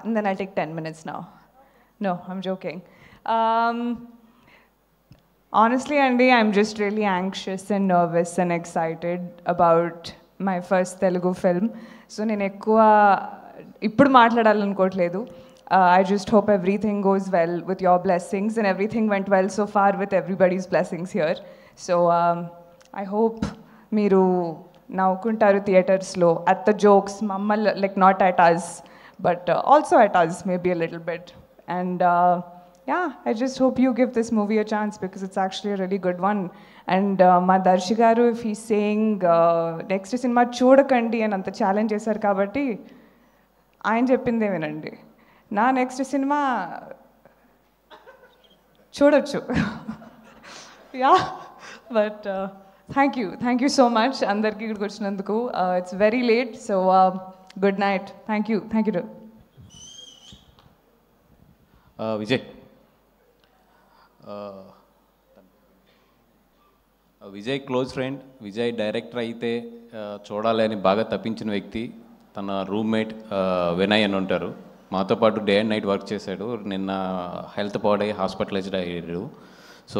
and then I'll take 10 minutes now. No, I'm joking. Honestly, Andy, I'm just really anxious and nervous and excited about my first Telugu film. So నేను ఎక్కువ ఇప్పుడు మాట్లాడాలనుకోవట్లేదు. I just hope everything goes well with your blessings, and everything went well so far with everybody's blessings here. So I hope మీరు నవ్వుకుంటారు థియేటర్స్లో at the jokes, మమ్మల్ని like not at us, but also at us maybe a little bit. And yeah, I just hope you give this movie a chance because it's actually a really good one. And మా దర్శి గారు, if he's saying next cinema చూడకండి అని అంత challenge చేశారు కాబట్టి ఆయన చెప్పిందే వినండి. నా నెక్స్ట్ సినిమా చూడొచ్చు. Yeah, but thank you so much అందరికీ ఇక్కడికి వచ్చినందుకు. It's very late, so good night. Thank you. Vijay close friend. Vijay director అయితే చూడాలి అని బాగా తప్పించిన వ్యక్తి తన రూమ్మేట్ వినయ్ అని ఉంటారు. మాతో పాటు డే అండ్ నైట్ వర్క్ చేశాడు. నిన్న హెల్త్ పాడై హాస్పిటలైజ్డ్ అయ్యాడు. సో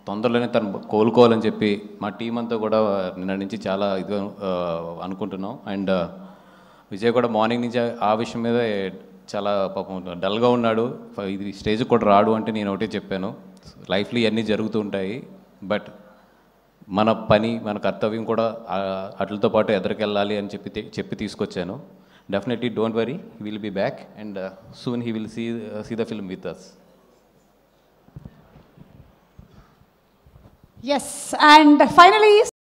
తొందరలోనే తను కోలుకోవాలని చెప్పి మా టీం అంతా కూడా నిన్న నుంచి చాలా ఇదిగా అనుకుంటున్నాం. అండ్ విజయ్ కూడా మార్నింగ్ నుంచి ఆ విషయం మీద చాలా పాపం డల్గా ఉన్నాడు. ఇది స్టేజ్కి కూడా రాడు అంటే నేను ఒకటే చెప్పాను, లైఫ్లో ఇవన్నీ జరుగుతూ ఉంటాయి, బట్ మన పని మన కర్తవ్యం కూడా అట్లతో పాటు ఎదురుకెళ్ళాలి అని చెప్పి తీసుకొచ్చాను. Definitely don't worry, he will be back and soon he will see the film with us. Yes, and finally